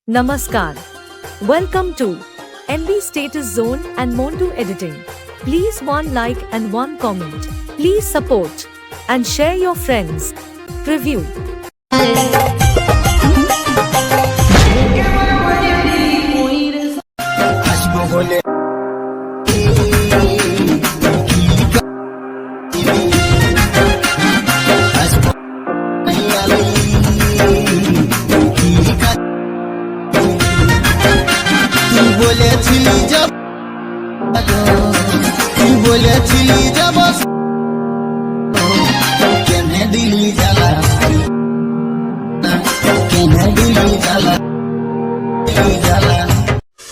Namaskar. Welcome to MB Status Zone and MONTU Editing. Please one like and one comment. Please support and share your friends. Preview.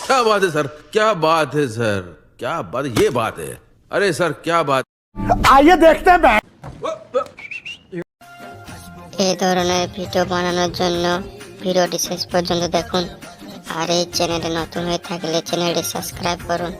क्या बात है sir, क्या बात है sir, क्या बात है, ये बात है। अरे सर क्या बात। आइए देखते हैं। এই ধরনের ভিডিও বানানোর জন্য ভিডিওটি শেষ পর্যন্ত দেখুন আর এই চ্যানেলে নতুন হয়ে থাকলে চ্যানেলটি সাবস্ক্রাইব করুন।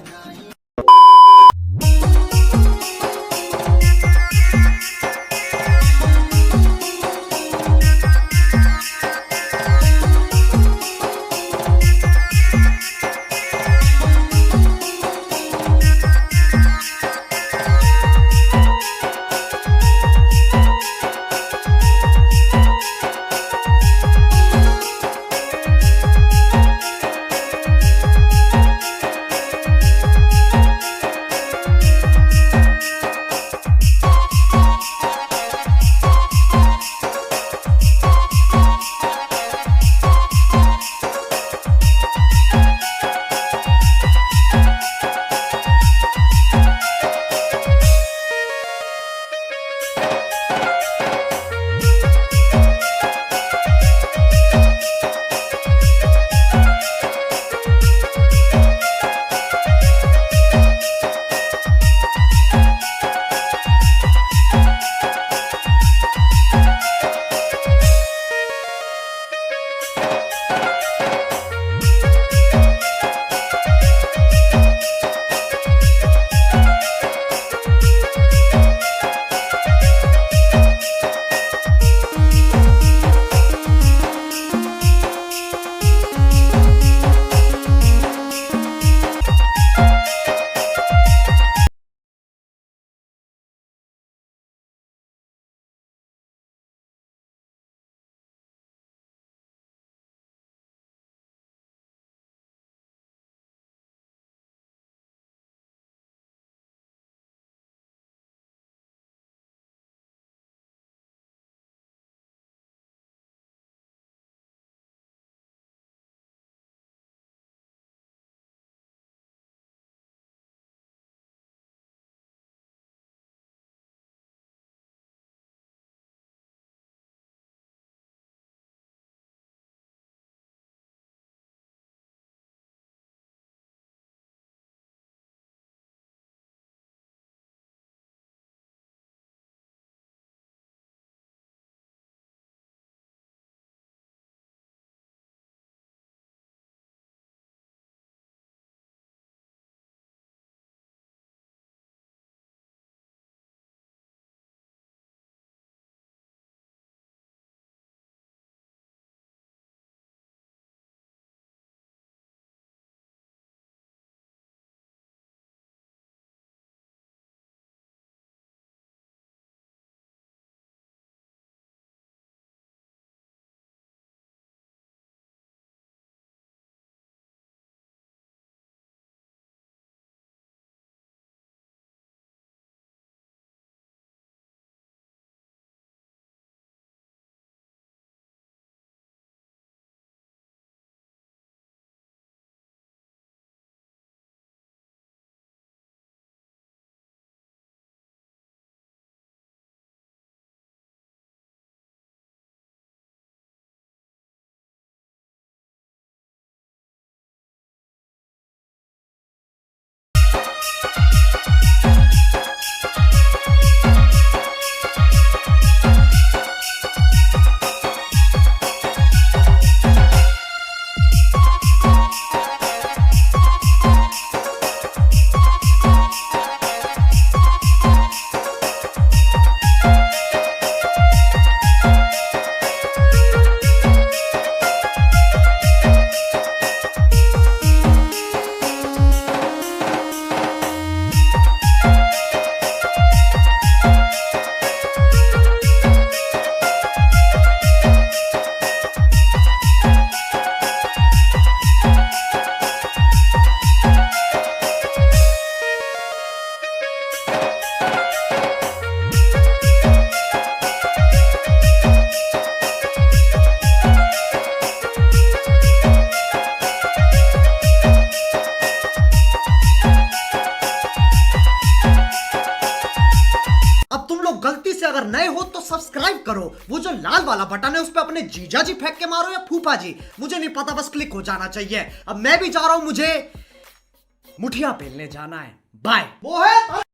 तो सब्सक्राइब करो। वो जो लाल वाला बटन है उस पर अपने जीजा जी फेंक के मारो या फूफा जी, मुझे नहीं पता, बस क्लिक हो जाना चाहिए। अब मैं भी जा रहा हूं, मुझे मुठिया पेलने जाना है। बाय। वो है